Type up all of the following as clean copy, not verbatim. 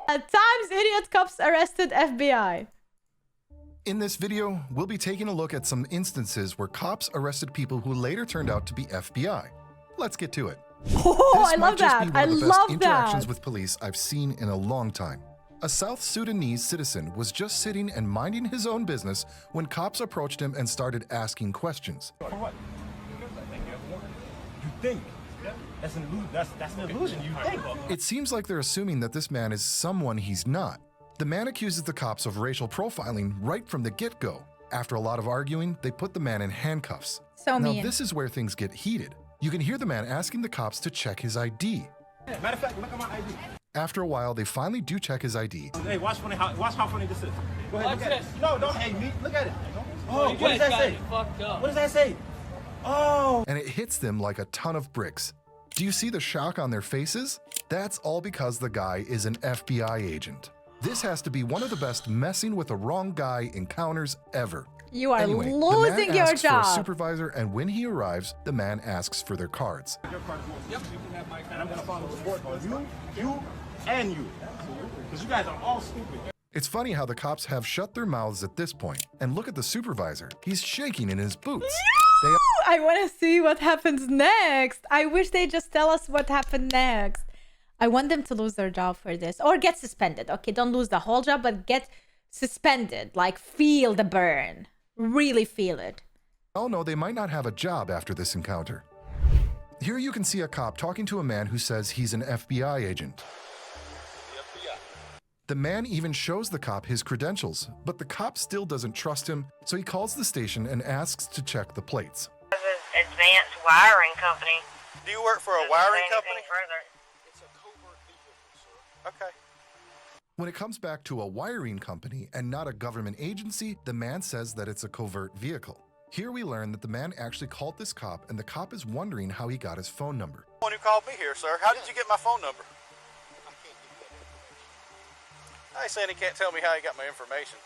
At times, idiot cops arrested FBI. In this video, we'll be taking a look at some instances where cops arrested people who later turned out to be FBI. Let's get to it. Oh, This I might love just that. be one I of the best love interactions that. with police I've seen in a long time. A South Sudanese citizen was just sitting and minding his own business when cops approached him and started asking questions. For what? You think. That's an illusion. That's an illusion. You think. It seems like they're assuming that this man is someone he's not. The man accuses the cops of racial profiling right from the get-go. After a lot of arguing, they put the man in handcuffs. So Now, mean. this is where things get heated. You can hear the man asking the cops to check his ID. Matter of fact, look at my ID. After a while, they finally do check his ID. Hey, watch how funny this is. Go ahead, Watch look at this. it. No, don't hate me. Look at it. Oh, You what does guys that got say? me fucked up. What does that say? Oh. And it hits them like a ton of bricks. Do you see the shock on their faces? That's all because the guy is an FBI agent. This has to be one of the best messing with the wrong guy encounters ever. You are Anyway, losing the man your asks for a job. supervisor, and when he arrives, the man asks for their cards. Your card is yours. Yep. You can have my card. And I'm going to follow the report on you, and you. Because you guys are all stupid. It's funny how the cops have shut their mouths at this point. And look at the supervisor. He's shaking in his boots. They I want to see what happens next. I wish they just tell us what happened next. I want them to lose their job for this or get suspended. Okay, don't lose the whole job, but get suspended. Like, feel the burn. Really feel it. all know they might not have a job after this encounter. Here you can see a cop talking to a man who says he's an FBI agent. The man even shows the cop his credentials, but the cop still doesn't trust him, so he calls the station and asks to check the plates. Advanced wiring company. Do you work for a wiring company? Further. It's a covert vehicle, sir. Okay. When it comes back to a wiring company and not a government agency, the man says that it's a covert vehicle. Here we learn that the man actually called this cop, and the cop is wondering how he got his phone number. One who called me here, sir. How did you get my phone number? I ain't saying he can't tell me how he got my information.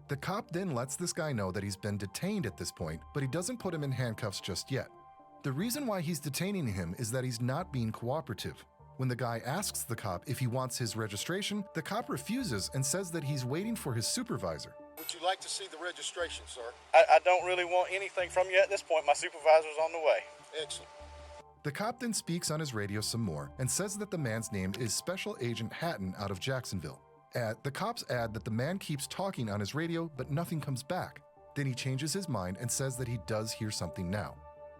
The cop then lets this guy know that he's been detained at this point, but he doesn't put him in handcuffs just yet. The reason why he's detaining him is that he's not being cooperative. When the guy asks the cop if he wants his registration, the cop refuses and says that he's waiting for his supervisor. Would you like to see the registration, sir? I don't really want anything from you at this point. My supervisor's on the way. Excellent. The cop then speaks on his radio some more and says that the man's name is Special Agent Hatton out of Jacksonville. The cops add that the man keeps talking on his radio, but nothing comes back. Then he changes his mind and says that he does hear something now.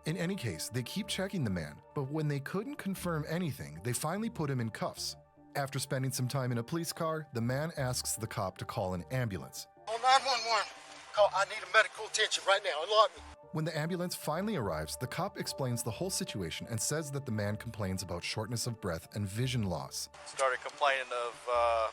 In any case, they keep checking the man, but when they couldn't confirm anything, they finally put him in cuffs. After spending some time in a police car, the man asks the cop to call an ambulance. On 911, call. I need a medical attention right now. Unlock me. When the ambulance finally arrives, the cop explains the whole situation and says that the man complains about shortness of breath and vision loss. Started complaining of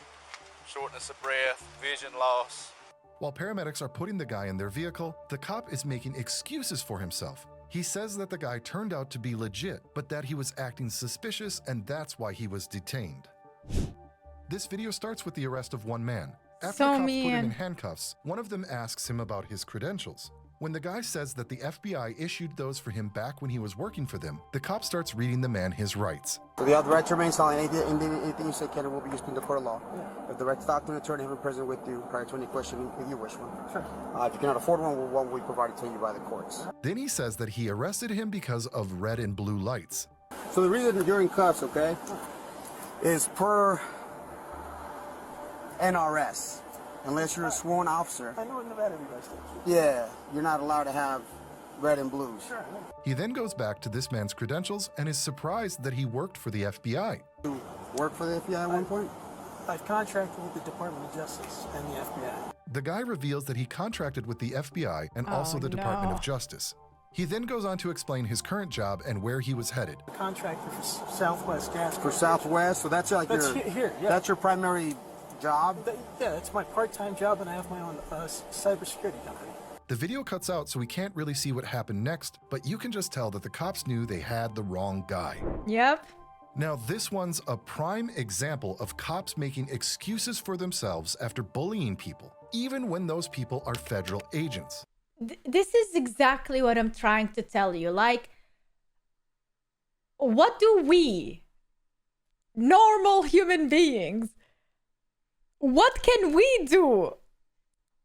shortness of breath, vision loss. While paramedics are putting the guy in their vehicle, the cop is making excuses for himself. He says that the guy turned out to be legit, but that he was acting suspicious and that's why he was detained. This video starts with the arrest of one man. After So the cops put him mean. in handcuffs, one of them asks him about his credentials. When the guy says that the FBI issued those for him back when he was working for them, the cop starts reading the man his rights. So the right to remain silent. Anything you say can will be used in the court of law. If the right to talk to an attorney, have him present with you prior to any question if you wish one. Sure. If you cannot afford one will be provided to you by the courts. Then he says that he arrested him because of red and blue lights. So the reason you're in cuffs, okay, is per NRS. Unless you're a sworn officer. I know in Nevada you guys do. Yeah, you're not allowed to have red and blues. Sure. He then goes back to this man's credentials and is surprised that he worked for the FBI. You work for the FBI at one point? I've contracted with the Department of Justice and the FBI. The guy reveals that he contracted with the FBI and also the Department of Justice. He then goes on to explain his current job and where he was headed. A contractor for Southwest Gas. For Southwest, so that's like That's your here, yeah. That's your primary job. Yeah, it's my part-time job, and I have my own cybersecurity company. The video cuts out, so we can't really see what happened next, but you can just tell that the cops knew they had the wrong guy. Yep. Now, this one's a prime example of cops making excuses for themselves after bullying people, even when those people are federal agents. This is exactly what I'm trying to tell you. Like, what do we normal human beings. What can we do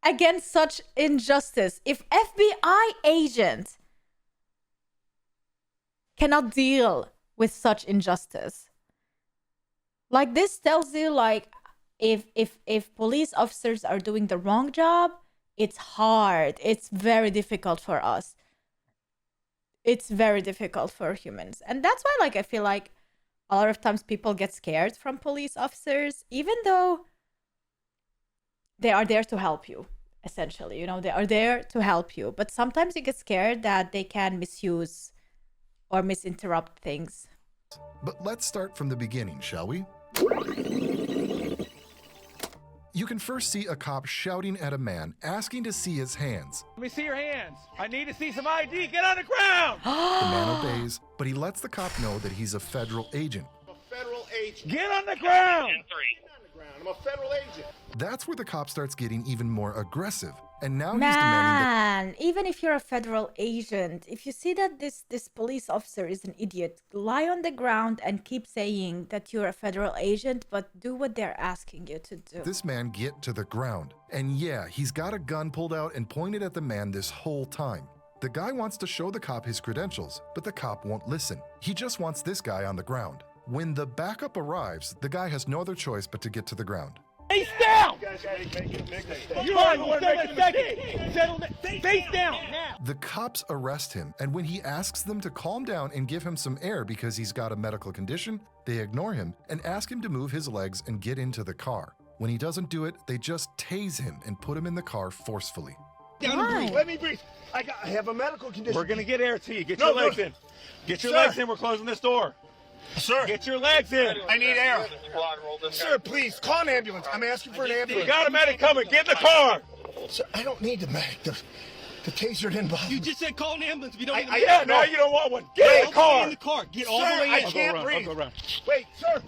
against such injustice? If FBI agent cannot deal with such injustice, like, this tells you, like, if police officers are doing the wrong job, it's hard. It's very difficult for us. It's very difficult for humans. And that's why, like, I feel like a lot of times people get scared from police officers, even though they are there to help you, essentially. You know, they are there to help you. But sometimes you get scared that they can misuse or misinterrupt things. But let's start from the beginning, shall we? You can first see a cop shouting at a man, asking to see his hands. Let me see your hands. I need to see some ID. Get on the ground. The man obeys, but he lets the cop know that he's a federal agent. I'm a federal agent. Get on the ground. I'm a federal agent. That's where the cop starts getting even more aggressive. And now he's demanding Man, even if you're a federal agent, if you see that this police officer is an idiot, lie on the ground and keep saying that you're a federal agent, but do what they're asking you to do. that this man get to the ground. And yeah, he's got a gun pulled out and pointed at the man this whole time. The guy wants to show the cop his credentials, but the cop won't listen. He just wants this guy on the ground. When the backup arrives, the guy has no other choice but to get to the ground. Face down! You are the one making the mistake! Face down! The cops arrest him, and when he asks them to calm down and give him some air because he's got a medical condition, they ignore him and ask him to move his legs and get into the car. When he doesn't do it, they just tase him and put him in the car forcefully. Why? Let me breathe. I have a medical condition. We're gonna get air to you. Get No, your legs no. in. Get your Sir. legs in. We're closing this door. Sir, Get your legs in. I need air. Sir, please, call an ambulance. I'm asking for an You ambulance. got a medic coming. Get in the car. Sir, I don't need the medic. The taser didn't bother me. You just said call an ambulance if you don't need Yeah, now you don't want one. Get in the car. in the car. Get all Sir, the way I in. can't I'll breathe. go around. Wait, sir.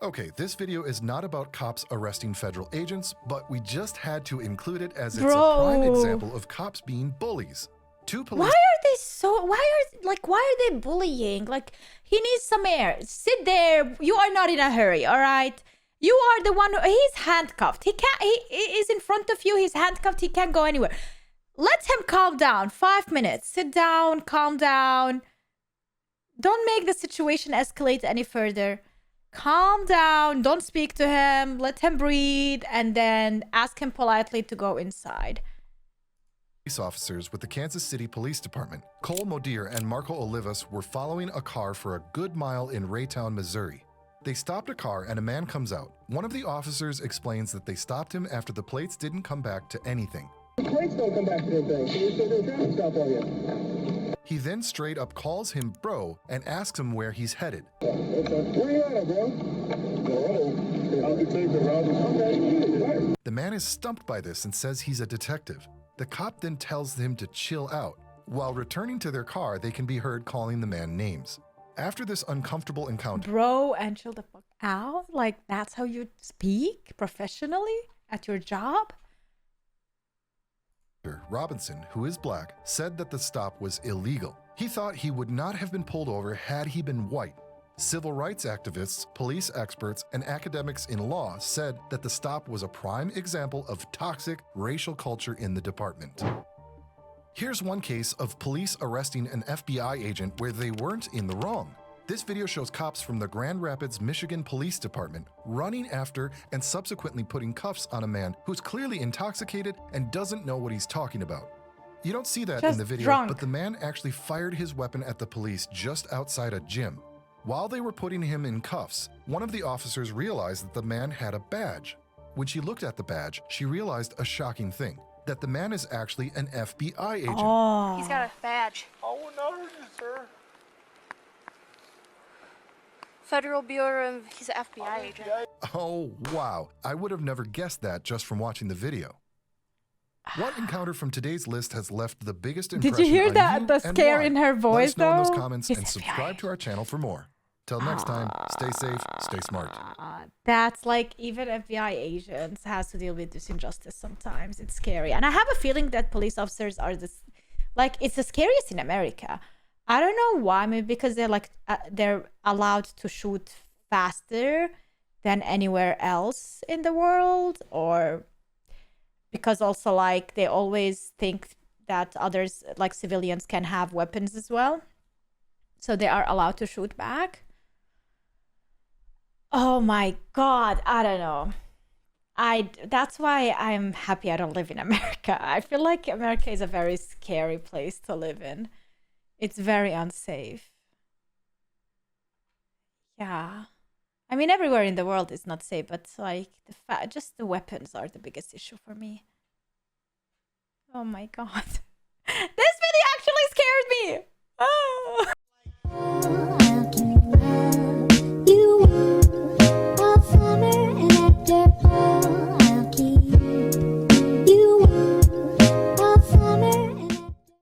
Okay, this video is not about cops arresting federal agents, but we just had to include it as it's a Bro. prime example of cops being bullies. Two police Why are they so, why are they bullying? Like, he needs some air. Sit there. You are not in a hurry, all right? You are the one he's handcuffed. He is in front of you. He's handcuffed. He can't go anywhere. Let him calm down. 5 minutes. Sit down, calm down. Don't make the situation escalate any further. Calm down. Don't speak to him. Let him breathe, and then ask him politely to go inside. officers with the Kansas City Police Department, Cole Modir and Marco Olivas, were following a car for a good mile in Raytown, Missouri. They stopped a car and a man comes out. One of the officers explains that they stopped him after the plates didn't come back to anything. The plates don't come back to anything, so you said there's a traffic stop on you. He then straight up calls him bro and asks him where he's headed. Where you at, bro? I'll be taking around. Okay. The man is stumped by this and says he's a detective. The cop then tells him to chill out. While returning to their car, they can be heard calling the man names. After this uncomfortable encounter, Bro, and chill the fuck out? Like, that's how you speak professionally at your job? Robinson, who is black, said that the stop was illegal. He thought he would not have been pulled over had he been white. Civil rights activists, police experts, and academics in law said that the stop was a prime example of toxic racial culture in the department. Here's one case of police arresting an FBI agent where they weren't in the wrong. This video shows cops from the Grand Rapids, Michigan Police Department running after and subsequently putting cuffs on a man who's clearly intoxicated and doesn't know what he's talking about. You don't see that Just in the video, drunk. but the man actually fired his weapon at the police just outside a gym. While they were putting him in cuffs, one of the officers realized that the man had a badge. When she looked at the badge, she realized a shocking thing, that the man is actually an FBI agent. Oh. He's got a badge. I will not hurt you, sir. Federal Bureau of... He's an FBI agent. Oh, wow. I would have never guessed that just from watching the video. What encounter from today's list has left the biggest impression Did you hear on that? you The and scare why? in her Let voice, us know in those though? comments He's and FBI. subscribe to our channel for more. Till next time, stay safe, stay smart. That's like, even FBI agents has to deal with this injustice sometimes. It's scary. And I have a feeling that police officers are this, like, it's the scariest in America. I don't know why. Maybe because they're like, they're allowed to shoot faster than anywhere else in the world, or because also like they always think that others, like civilians, can have weapons as well, so they are allowed to shoot back. Oh my god, I don't know. That's why I'm happy I don't live in America. I feel like America is a very scary place to live in. It's very unsafe. Yeah. I mean, everywhere in the world is not safe, but like just the weapons are the biggest issue for me. Oh my god.